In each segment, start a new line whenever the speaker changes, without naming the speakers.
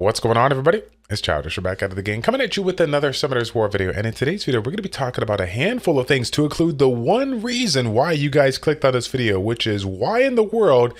What's going on, everybody? It's Childish. We're back out of the game, coming at you with another Summoners War video. And in today's video, we're going to be talking about a handful of things to include the one reason why you guys clicked on this video, which is why in the world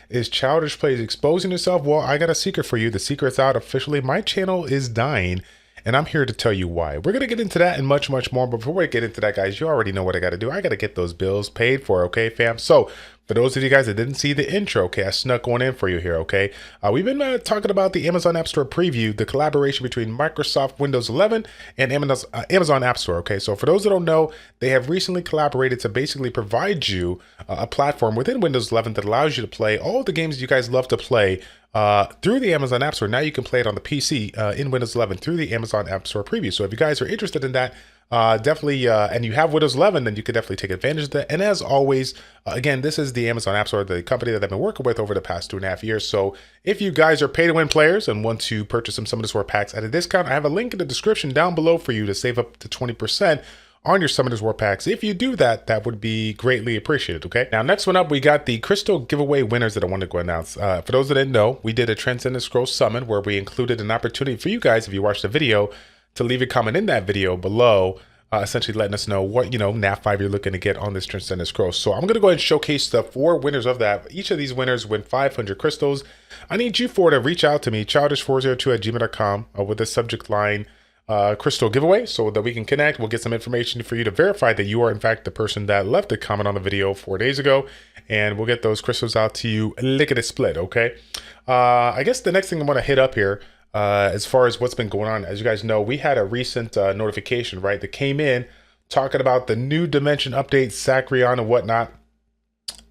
is Childish Plays exposing itself? Well, I got a secret for you. The secret's out officially. My channel is dying, and I'm here to tell you why. We're going to get into that and much, much more. But before we get into that, guys, you already know what I got to do. I got to get those bills paid for, okay, fam? So for those of you guys that didn't see the intro, okay, I snuck one in for you here, okay? We've been talking about the Amazon App Store preview, the collaboration between Microsoft Windows 11 and Amazon App Store, okay? So for those that don't know, they have recently collaborated to basically provide you a platform within Windows 11 that allows you to play all the games you guys love to play through the Amazon App Store. Now you can play it on the PC in Windows 11 through the Amazon App Store preview. So if you guys are interested in that, definitely, and you have Windows 11, then you could definitely take advantage of that. And as always, again, this is the Amazon App Store, the company that I've been working with over the past 2.5 years. So if you guys are pay-to-win players and want to purchase some Summoners War packs at a discount, I have a link in the description down below for you to save up to 20% on your Summoners War packs. If you do that, that would be greatly appreciated, okay? Now, next one up, we got the Crystal giveaway winners that I wanted to go announce. For those that didn't know, we did a Transcendent Scroll Summon where we included an opportunity for you guys, if you watched the video, to leave a comment in that video below, essentially letting us know what, nat 5 you're looking to get on this Transcendent Scroll. So I'm going to go ahead and showcase the 4 winners of that. Each of these winners win 500 crystals. I need you to reach out to me, childish402@gmail.com, with the subject line, crystal giveaway, so that we can connect. We'll get some information for you to verify that you are in fact the person that left a comment on the video 4 days ago, and we'll get those crystals out to you lickety split, okay? I guess the next thing I want to hit up here, as far as what's been going on, as you guys know, we had a recent notification, right, that came in talking about the new dimension update, Sacrion and whatnot.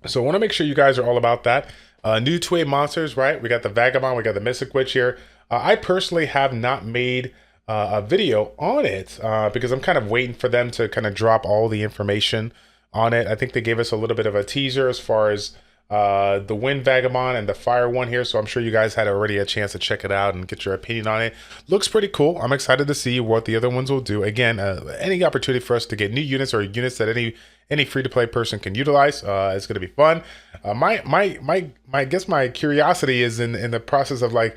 So I want to make sure you guys are all about that. New 2A monsters, right? We got the Vagabond, we got the Mystic Witch here. I personally have not made a video on it because I'm kind of waiting for them to kind of drop all the information on it. I think they gave us a little bit of a teaser as far as the Wind Vagabond and the Fire one here, so I'm sure you guys had already a chance to check it out and get your opinion on it. Looks pretty cool. I'm excited to see what the other ones will do. Again, any opportunity for us to get new units or units that any free-to-play person can utilize is going to be fun. I guess my curiosity is in the process of like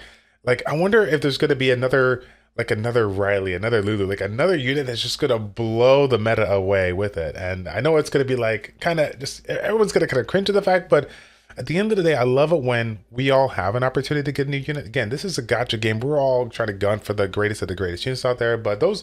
I wonder if there's going to be another Riley, another Lulu, like another unit that's just gonna blow the meta away with it. And I know it's gonna be like kind of just everyone's gonna kind of cringe to the fact, but at the end of the day, I love it when we all have an opportunity to get a new unit. Again, this is a gacha game. We're all trying to gun for the greatest of the greatest units out there, but those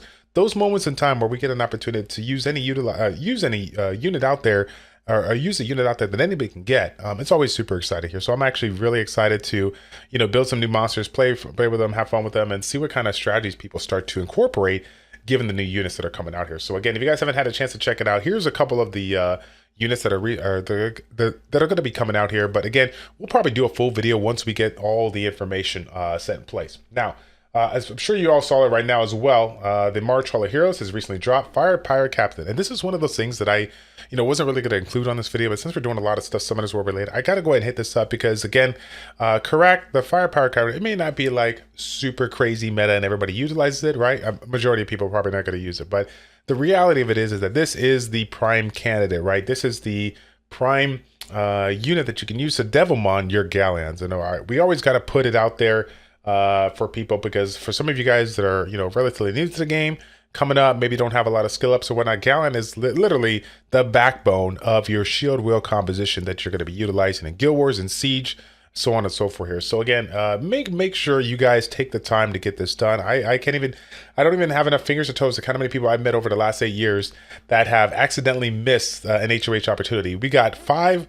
moments in time where we get an opportunity to use any unit out there, or use a unit out there that anybody can get, it's always super exciting here. So I'm actually really excited to, build some new monsters, play with them, have fun with them, and see what kind of strategies people start to incorporate given the new units that are coming out here. So again, if you guys haven't had a chance to check it out, here's a couple of the units that are going to be coming out here. But again, we'll probably do a full video once we get all the information set in place. Now, as I'm sure you all saw it right now as well, the March Hall of Heroes has recently dropped Fire Pirate Captain. And this is one of those things that I, wasn't really going to include on this video, but since we're doing a lot of stuff Summoners War related, I got to go ahead and hit this up because, again, correct, the Fire Pirate Captain, it may not be like super crazy meta and everybody utilizes it, right? A majority of people are probably not going to use it, but the reality of it is that this is the prime candidate, right? This is the prime unit that you can use to Devilmon your Galleons. And we always got to put it out there for people, because for some of you guys that are relatively new to the game, coming up, maybe don't have a lot of skill ups or whatnot, Galleon is literally the backbone of your shield wheel composition that you're going to be utilizing in Guild Wars and Siege, so on and so forth here. So again, make sure you guys take the time to get this done. I don't even have enough fingers or toes to count how many people I've met over the last 8 years that have accidentally missed an HOH opportunity. We got 5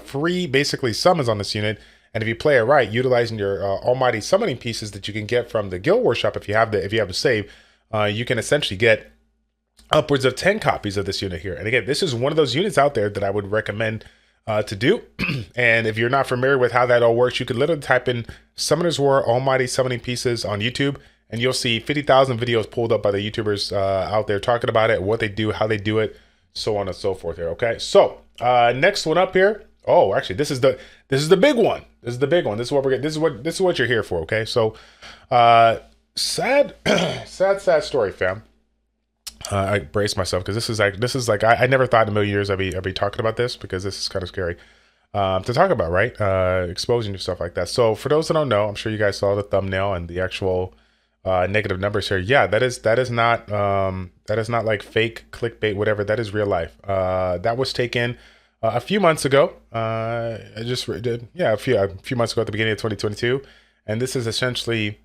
free basically summons on this unit. And if you play it right, utilizing your almighty summoning pieces that you can get from the Guild Wars shop, if you have a save, you can essentially get upwards of 10 copies of this unit here. And again, this is one of those units out there that I would recommend to do. And if you're not familiar with how that all works, you could literally type in Summoners War Almighty Summoning Pieces on YouTube, and you'll see 50,000 videos pulled up by the YouTubers out there talking about it, what they do, how they do it, so on and so forth here. Okay, so next one up here. Oh, actually, this is the big one. This is the big one. This is what we're getting. This is what you're here for. Okay, so sad story, fam. I brace myself because this is like I never thought in a million years I'd be talking about this, because this is kind of scary. to talk about, right? Exposing yourself like that. So for those that don't know, I'm sure you guys saw the thumbnail and the actual negative numbers here. Yeah, that is not like fake clickbait, whatever. That is real life. That was taken a few months ago. I just did, yeah, a few months ago at the beginning of 2022, and this is essentially.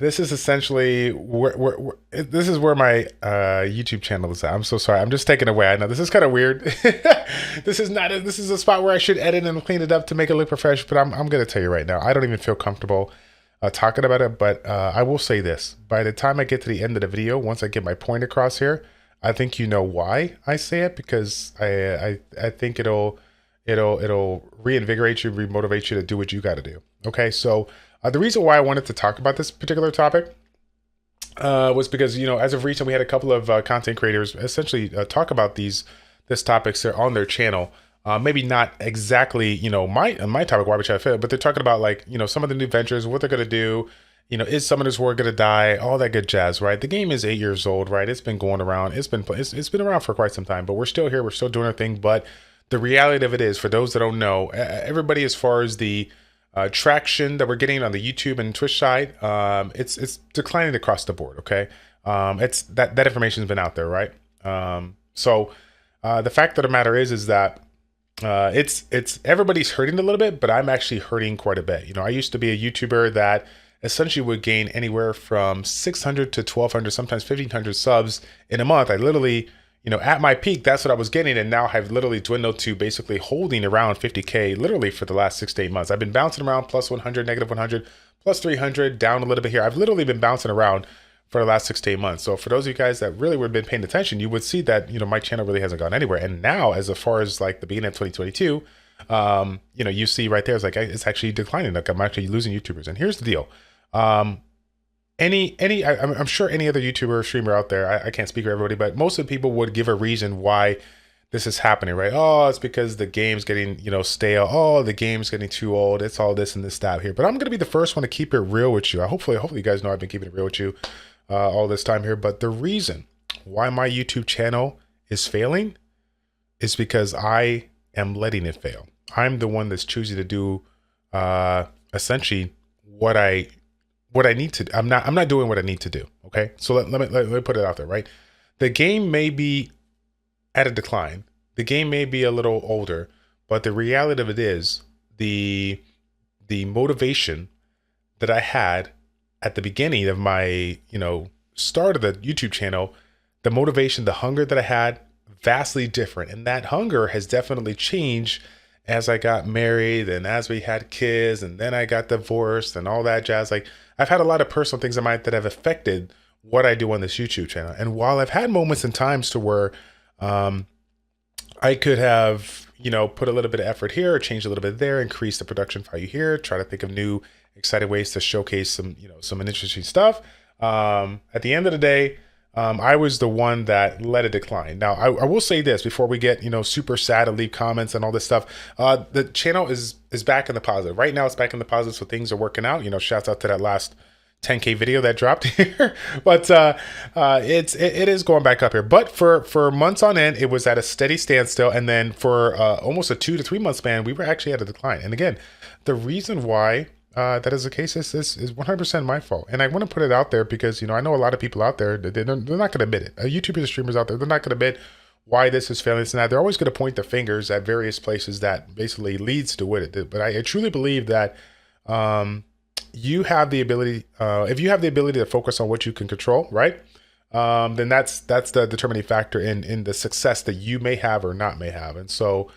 This is essentially this is where my YouTube channel is at. I'm so sorry. I'm just taking away. I know this is kind of weird. This is a spot where I should edit and clean it up to make it look professional. But I'm gonna tell you right now, I don't even feel comfortable talking about it. But I will say this: by the time I get to the end of the video, once I get my point across here, I think you know why I say it, because I think it'll reinvigorate you, remotivate you to do what you got to do. Okay, so. The reason why I wanted to talk about this particular topic was because, you know, as of recent, we had a couple of content creators essentially talk about this topics on their channel. Maybe not exactly, you know, my topic, why would I fit, but they're talking about, like, you know, some of the new ventures, what they're going to do, you know, is Summoner's War going to die, all that good jazz, right? The game is 8 years old, right? It's been going around. It's been around for quite some time, but we're still here. We're still doing our thing. But the reality of it is, for those that don't know, everybody, as far as the traction that we're getting on the YouTube and Twitch side, it's declining across the board. Okay, it's that information's been out there, right? So the fact of the matter is that it's everybody's hurting a little bit, but I'm actually hurting quite a bit. You know, I used to be a YouTuber that essentially would gain anywhere from 600 to 1,200, sometimes 1,500 subs in a month. I literally, you know, at my peak, that's what I was getting. And now I've literally dwindled to basically holding around 50K literally for the last 6 to 8 months. I've been bouncing around plus 100, negative 100, plus 300, down a little bit here. I've literally been bouncing around for the last 6 to 8 months. So for those of you guys that really would have been paying attention, you would see that, you know, my channel really hasn't gone anywhere. And now, as far as like the beginning of 2022, you know, you see right there, it's like, it's actually declining. Like, I'm actually losing YouTubers. And here's the deal. I'm sure any other YouTuber or streamer out there, I can't speak for everybody, but most of the people would give a reason why this is happening, right? Oh, it's because the game's getting, you know, stale. Oh, the game's getting too old. It's all this and this, that here. But I'm going to be the first one to keep it real with you. Hopefully you guys know I've been keeping it real with you all this time here. But the reason why my YouTube channel is failing is because I am letting it fail. I'm the one that's choosing to do essentially what I need to. I'm not doing what I need to do. Okay, so let me put it out there, right? The game may be at a decline. The game may be a little older, but the reality of it is the motivation that I had at the beginning of my, you know, start of the YouTube channel, the motivation, the hunger that I had, vastly different. And that hunger has definitely changed as I got married and as we had kids, and then I got divorced and all that jazz. Like, I've had a lot of personal things in mind that have affected what I do on this YouTube channel. And while I've had moments and times to where I could have, you know, put a little bit of effort here, change a little bit there, increase the production value here, try to think of new exciting ways to showcase some, you know, some interesting stuff. At the end of the day, I was the one that let it decline. Now, I will say this before we get, you know, super sad and leave comments and all this stuff. The channel is back in the positive. Right now, it's back in the positive, so things are working out. You know, shouts out to that last 10K video that dropped here. But it is going back up here. But for months on end, it was at a steady standstill. And then for almost a 2 to 3 month span, we were actually at a decline. And again, the reason why that is the case is 100% my fault. And I want to put it out there because, you know, I know a lot of people out there, they're not going to admit it. YouTubers and streamers out there, they're not going to admit why this is failing. It's not. They're always going to point the fingers at various places that basically leads to what it did. But I truly believe that you have the ability, if you have the ability to focus on what you can control, right? Then that's the determining factor in the success that you may have or not may have. And so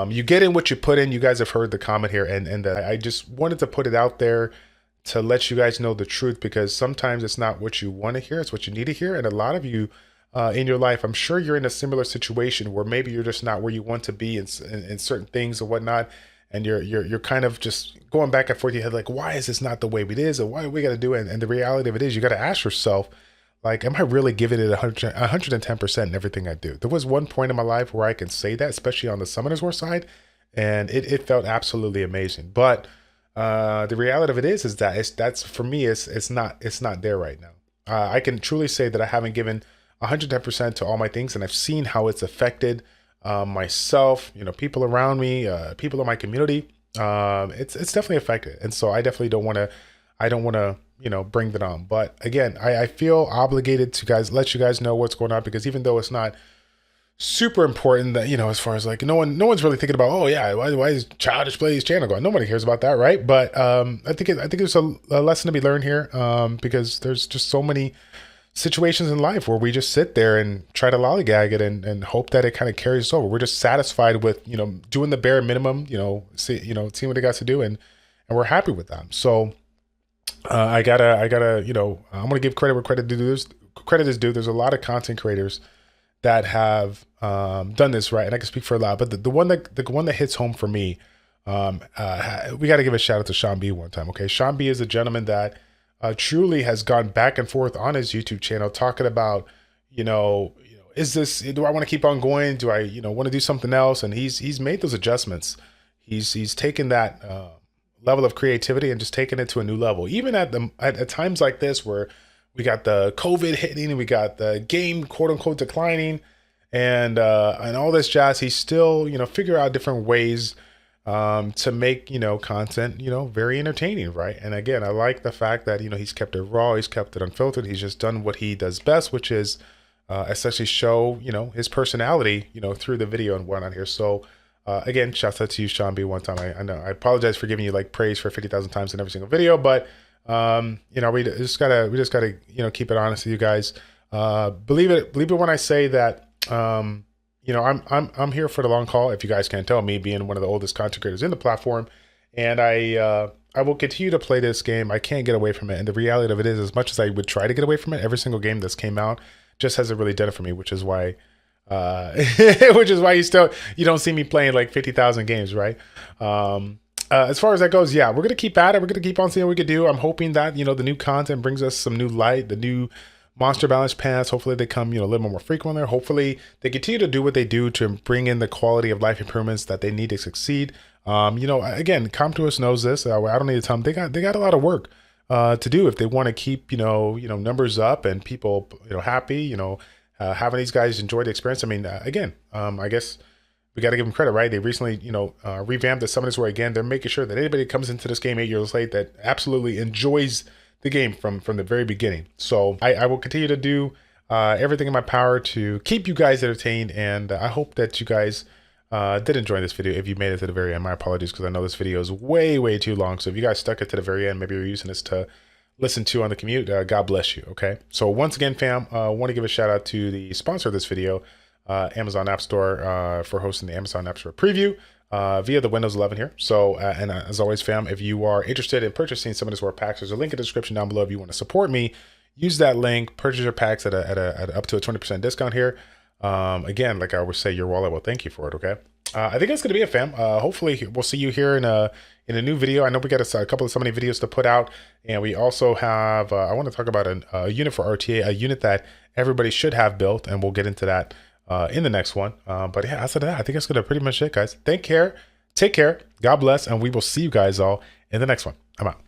you get in what you put in. You guys have heard the comment here, and I just wanted to put it out there to let you guys know the truth, because sometimes it's not what you want to hear, it's what you need to hear. And a lot of you in your life, I'm sure you're in a similar situation where maybe you're just not where you want to be in certain things or whatnot, and you're kind of just going back and forth in your head, like, why is this not the way it is, or why do we got to do it? And the reality of it is, you got to ask yourself, like, am I really giving it 110% in everything I do? There was one point in my life where I can say that, especially on the Summoners War side, and it felt absolutely amazing. But the reality of it is that that's for me, it's not there right now. I can truly say that I haven't given 110% to all my things, and I've seen how it's affected myself, people around me, people in my community. It's definitely affected. And so I definitely I don't want to, bring that on. But again, I feel obligated to let you guys know what's going on, because even though it's not super important that, as far as like, no one's really thinking about, oh yeah, why is Childish Plays channel going? Nobody cares about that, right? But I think there's a lesson to be learned here, because there's just so many situations in life where we just sit there and try to lollygag it and hope that it kind of carries over. We're just satisfied with, doing the bare minimum, seeing what they got to do, and we're happy with that. So I gotta, I'm gonna give credit where credit is due. There's a lot of content creators that have done this right, and I can speak for a lot. But the one that hits home for me, we got to give a shout out to Sean B one time. Okay, Sean B is a gentleman that truly has gone back and forth on his YouTube channel talking about, is this, do I want to keep on going? Do I, want to do something else? And he's made those adjustments. He's taken that level of creativity and just taken it to a new level. Even at times like this where we got the COVID hitting and we got the game quote unquote declining and all this jazz, he's still, figure out different ways to make, content, very entertaining. Right. And again, I like the fact that, he's kept it raw. He's kept it unfiltered. He's just done what he does best, which is essentially show, his personality, through the video and whatnot here. So again, shouts out to you, Sean B one time. I know I apologize for giving you like praise for 50,000 times in every single video, but we just gotta, keep it honest with you guys. Believe it when I say that, I'm here for the long haul. If you guys can't tell, me being one of the oldest content creators in the platform, and I will continue to play this game. I can't get away from it. And the reality of it is, as much as I would try to get away from it, every single game that's came out just hasn't really done it for me, which is why, you don't see me playing like 50,000 games. Right. As far as that goes, yeah, we're going to keep at it. We're going to keep on seeing what we can do. I'm hoping that, the new content brings us some new light, the new monster balance paths. Hopefully they come, a little more frequently. Hopefully they continue to do what they do to bring in the quality of life improvements that they need to succeed. Again, Comtois knows this. I don't need to tell them they got a lot of work to do if they want to keep, numbers up and people, happy, having these guys enjoy the experience. I mean, again, I guess we got to give them credit, right? They recently, revamped the Summoners War again. They're making sure that anybody that comes into this game 8 years late that absolutely enjoys the game from the very beginning. So I will continue to do everything in my power to keep you guys entertained, and I hope that you guys did enjoy this video. If you made it to the very end, my apologies, because I know this video is way too long. So if you guys stuck it to the very end, maybe you're using this to listen to on the commute, God bless you. Okay, so once again, fam, I want to give a shout out to the sponsor of this video, Amazon App Store, for hosting the Amazon App Store preview via the Windows 11 here. So, and as always, fam, if you are interested in purchasing some of this War packs, there's a link in the description down below. If you want to support me, use that link, purchase your packs at up to a 20% discount here. Again, like I always say, your wallet will thank you for it. Okay. I think it's going to be it, fam. Hopefully we'll see you here in a new video. I know we got a couple of so many videos to put out, and we also have, I want to talk about a unit for RTA, a unit that everybody should have built, and we'll get into that in the next one. But yeah, outside of that, I think that's gonna pretty much it, guys. Take care, God bless, and we will see you guys all in the next one. I'm out.